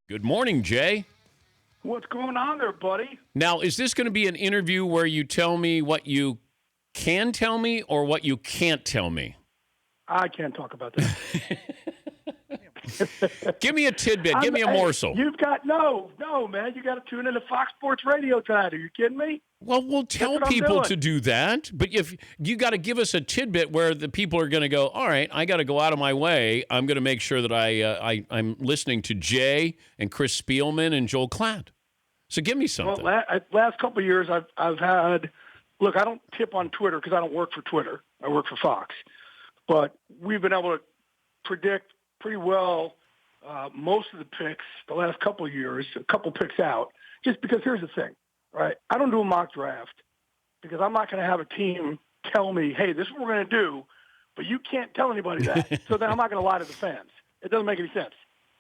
Good morning, Jay. What's going on there, buddy? Now, is this going to be an interview where you tell me what you can tell me or what you can't tell me? I can't talk about that. Give me a tidbit. Give me a morsel. You've got no, man. You got to tune into Fox Sports Radio tonight. Are you kidding me? Well, we'll tell people to do that, but if you got to give us a tidbit where the people are going to go, all right, I got to go out of my way. I'm going to make sure that I'm listening to Jay and Chris Spielman and Joel Klatt. So give me something. Well, last couple of years, I've had. Look, I don't tip on Twitter because I don't work for Twitter. I work for Fox, but we've been able to predict pretty well most of the picks the last couple of years, a couple picks out, just because here's the thing, right? I don't do a mock draft because I'm not going to have a team tell me, hey, this is what we're going to do, but you can't tell anybody that. So then I'm not going to lie to the fans. It doesn't make any sense.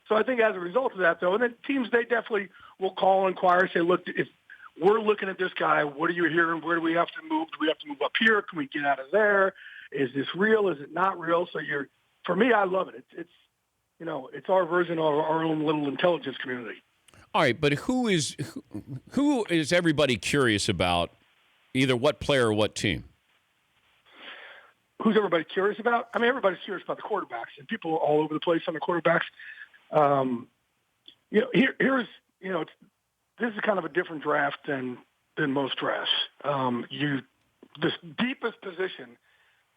So I think as a result of that, though, and then teams, they definitely will call and inquire, say, look, if we're looking at this guy, what are you hearing? Where do we have to move? Do we have to move up here? Can we get out of there? Is this real? Is it not real? So for me, I love it. It's our version of our own little intelligence community. All right, but who is everybody curious about, either what player or what team? Who's everybody curious about? I mean, everybody's curious about the quarterbacks, and people are all over the place on the quarterbacks. This is kind of a different draft than most drafts. The deepest position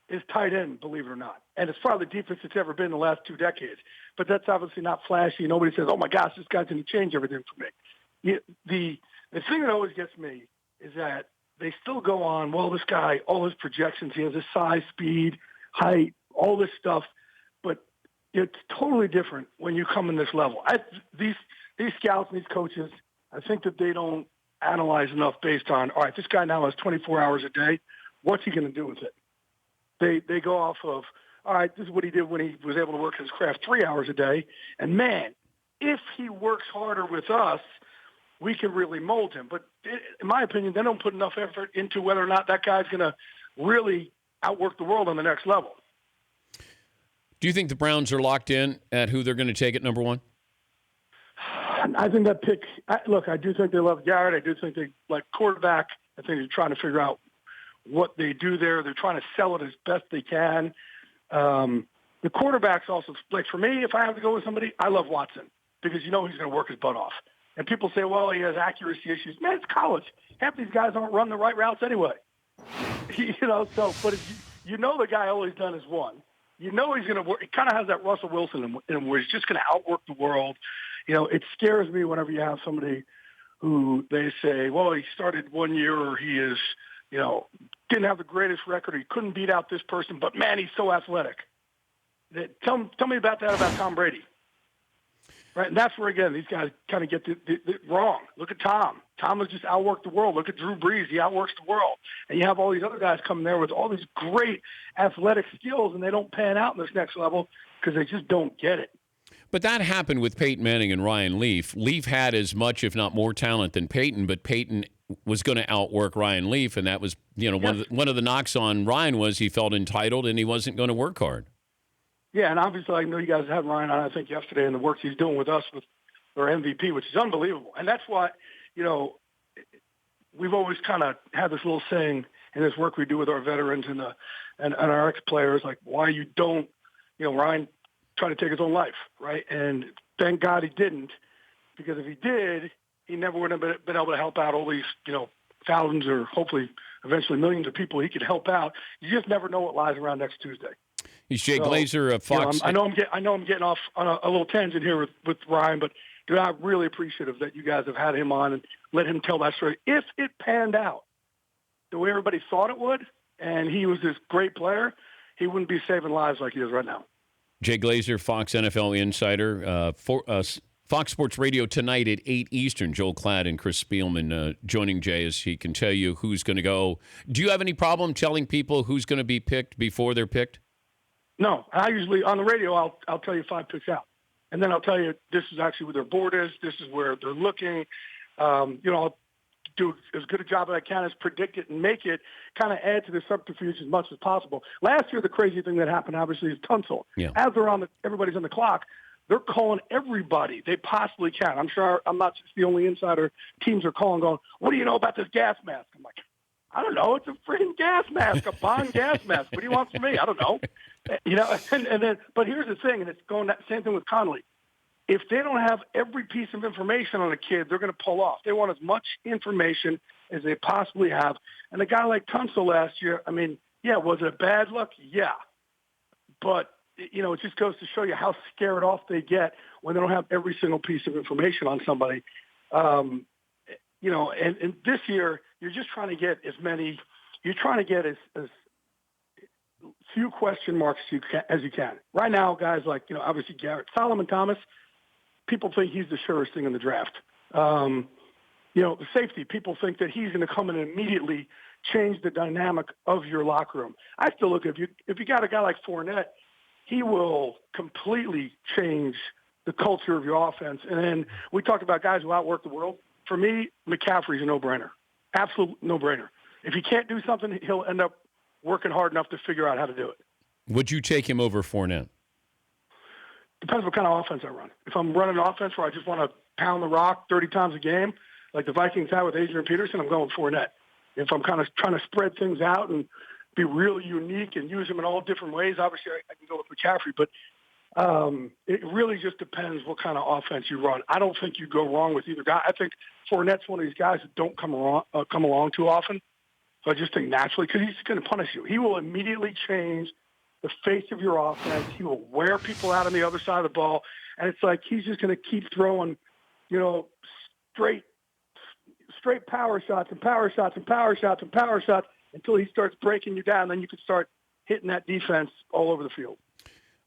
is tight end, believe it or not. And it's probably the deepest it's ever been in the last 2 decades. But that's obviously not flashy. Nobody says, oh, my gosh, this guy's going to change everything for me. The thing that always gets me is that they still go on, well, this guy, all his projections, he has his size, speed, height, all this stuff. But it's totally different when you come in this level. These scouts and these coaches, I think that they don't analyze enough based on, all right, this guy now has 24 hours a day. What's he going to do with it? They go off of, all right, this is what he did when he was able to work his craft 3 hours a day. And, man, if he works harder with us, we can really mold him. But in my opinion, they don't put enough effort into whether or not that guy's going to really outwork the world on the next level. Do you think the Browns are locked in at who they're going to take at number one? I think that pick – look, I do think they love Garrett. I do think they like quarterback. I think they're trying to figure out what they do there. They're trying to sell it as best they can. The quarterback's also – like for me, if I have to go with somebody, I love Watson because you know he's going to work his butt off. And people say, well, he has accuracy issues. Man, it's college. Half these guys don't run the right routes anyway. But you know the guy all he's done is one. You know he's going to work. It kind of has that Russell Wilson in him where he's just going to outwork the world. It scares me whenever you have somebody who they say, well, he started 1 year or he is, didn't have the greatest record or he couldn't beat out this person, but, man, he's so athletic. Tell me about that about Tom Brady. Right, and that's where, again, these guys kind of get it wrong. Look at Tom. Tom has just outworked the world. Look at Drew Brees. He outworks the world. And you have all these other guys coming there with all these great athletic skills, and they don't pan out in this next level because they just don't get it. But that happened with Peyton Manning and Ryan Leaf. Leaf had as much, if not more, talent than Peyton, but Peyton was going to outwork Ryan Leaf, and that was, one of the knocks on Ryan was he felt entitled and he wasn't going to work hard. Yeah, and obviously I know you guys had Ryan on, I think, yesterday, and the work he's doing with us with our MVP, which is unbelievable. And that's why, we've always kind of had this little saying in this work we do with our veterans and our ex-players, like why you don't, Ryan tried to take his own life, right? And thank God he didn't, because if he did, he never would have been able to help out all these, thousands or hopefully eventually millions of people he could help out. You just never know what lies around next Tuesday. He's Jay Glazer of Fox. I know I'm getting off on a little tangent here with Ryan, but dude, I'm really appreciative that you guys have had him on and let him tell that story. If it panned out the way everybody thought it would, and he was this great player, he wouldn't be saving lives like he is right now. Jay Glazer, Fox NFL Insider, Fox Sports Radio tonight at 8 Eastern. Joel Klatt and Chris Spielman joining Jay as he can tell you who's going to go. Do you have any problem telling people who's going to be picked before they're picked? No, I usually on the radio I'll tell you 5 picks out, and then I'll tell you this is actually where their board is. This is where they're looking. I'll do as good a job as I can as predict it and make it kind of add to the subterfuge as much as possible. Last year, the crazy thing that happened obviously is Tunsil. Yeah. As everybody's on the clock, They're calling everybody they possibly can. I'm sure I'm not just the only insider. Teams are calling, going, "What do you know about this gas mask?" I'm like, "I don't know. It's a freaking gas mask, a Bond gas mask. What do you want from me? I don't know." And then, but here's the thing, and it's going that same thing with Connolly. If they don't have every piece of information on a kid, they're going to pull off. They want as much information as they possibly have. And a guy like Tunsil last year, I mean, yeah, was it bad luck? Yeah. But, it just goes to show you how scared off they get when they don't have every single piece of information on somebody. And this year, you're just trying to get as few question marks as you can. Right now, guys like, obviously Garrett, Solomon Thomas, people think he's the surest thing in the draft. The safety, people think that he's going to come in and immediately change the dynamic of your locker room. I still look, if you got a guy like Fournette, he will completely change the culture of your offense. And then we talked about guys who outwork the world. For me, McCaffrey's a no-brainer, absolute no-brainer. If he can't do something, he'll end up working hard enough to figure out how to do it. Would you take him over Fournette? Depends what kind of offense I run. If I'm running an offense where I just want to pound the rock 30 times a game, like the Vikings had with Adrian Peterson, I'm going Fournette. If I'm kind of trying to spread things out and be really unique and use them in all different ways, obviously I can go with McCaffrey. But it really just depends what kind of offense you run. I don't think you go wrong with either guy. I think Fournette's one of these guys that don't come along too often. So I just think naturally, because he's going to punish you. He will immediately change the face of your offense. He will wear people out on the other side of the ball. And it's like he's just going to keep throwing, straight power shots and power shots and power shots and power shots until he starts breaking you down. Then you can start hitting that defense all over the field.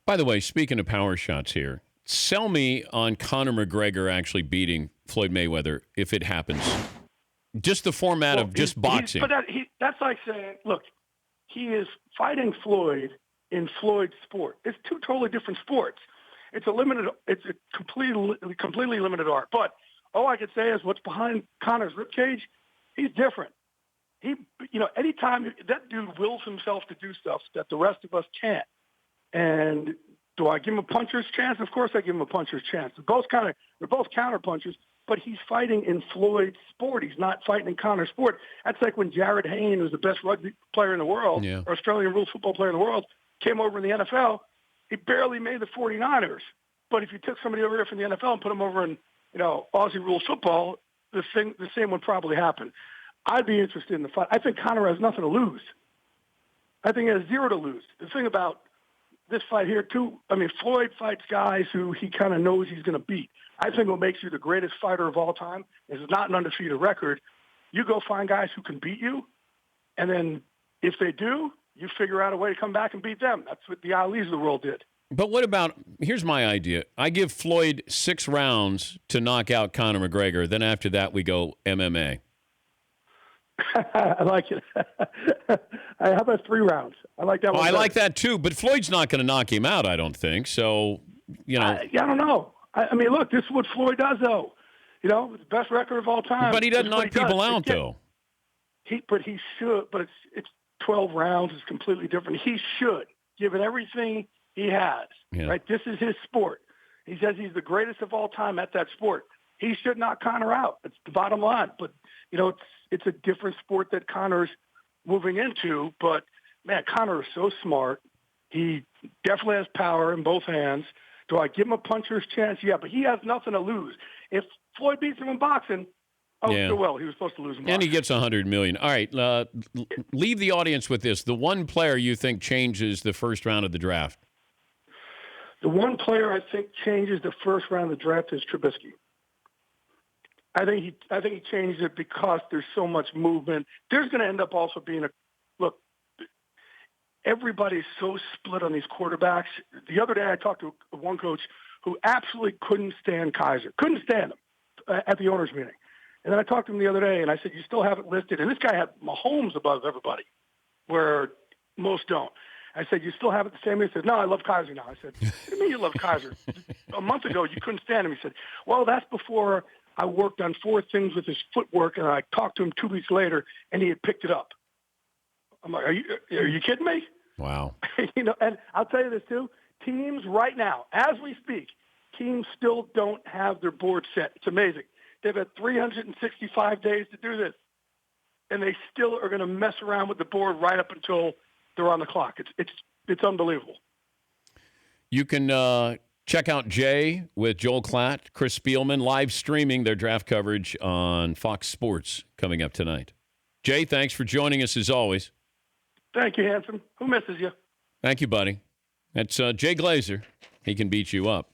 By the way, speaking of power shots here, sell me on Conor McGregor actually beating Floyd Mayweather if it happens. Just the format of just boxing. But that's like saying, look, he is fighting Floyd in Floyd's sport. It's two totally different sports. It's a completely limited art. But all I could say is what's behind Conor's ribcage, he's different. Anytime that dude wills himself to do stuff that the rest of us can't. And do I give him a puncher's chance? Of course I give him a puncher's chance. They're both counter punchers, but he's fighting in Floyd's sport. He's not fighting in Conor's sport. That's like when Jared Hayne, who's the best rugby player in the world, or Australian rules football player in the world, came over in the NFL. He barely made the 49ers. But if you took somebody over here from the NFL and put him over in, Aussie rules football, the same would probably happen. I'd be interested in the fight. I think Conor has nothing to lose. I think he has zero to lose. The thing about this fight here, too, Floyd fights guys who he kind of knows he's going to beat. I think what makes you the greatest fighter of all time is not an undefeated record. You go find guys who can beat you, and then if they do, you figure out a way to come back and beat them. That's what the Alis of the world did. But what about, here's my idea. I give Floyd 6 rounds to knock out Conor McGregor. Then after that, we go MMA. I like it. How about 3 rounds? I like that one. I like that too, but Floyd's not going to knock him out, I don't think. So, I don't know. Look, this is what Floyd does, though. The best record of all time. But he doesn't knock people out, though. He should. But it's 12 rounds. It's completely different. He should, given everything he has. Yeah. Right? This is his sport. He says he's the greatest of all time at that sport. He should knock Conor out. It's the bottom line. But, it's a different sport that Conor's moving into. But, man, Conor is so smart. He definitely has power in both hands. Do I give him a puncher's chance? Yeah, but he has nothing to lose. If Floyd beats him in boxing, so well, he was supposed to lose in boxing. And he gets $100 million. All right, leave the audience with this. The one player you think changes the first round of the draft? The one player I think changes the first round of the draft is Trubisky. I think he changes it because there's so much movement. There's going to end up also being look, everybody's so split on these quarterbacks. The other day I talked to one coach who absolutely couldn't stand Kaiser, couldn't stand him at the owners' meeting. And then I talked to him the other day, and I said, you still have it listed. And this guy had Mahomes above everybody, where most don't. I said, you still have it the same way? He said, no, I love Kaiser now. I said, what do you mean you love Kaiser? A month ago, you couldn't stand him. He said, well, that's before I worked on 4 things with his footwork, and I talked to him 2 weeks later, and he had picked it up. I'm like, are you kidding me? Wow. And I'll tell you this, too. Teams right now, as we speak, teams still don't have their board set. It's amazing. They've had 365 days to do this, and they still are going to mess around with the board right up until they're on the clock. It's unbelievable. You can check out Jay with Joel Klatt, Chris Spielman, live streaming their draft coverage on Fox Sports coming up tonight. Jay, thanks for joining us as always. Thank you, handsome. Who misses you? Thank you, buddy. That's Jay Glazer. He can beat you up.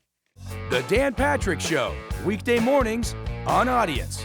The Dan Patrick Show, weekday mornings on Audience.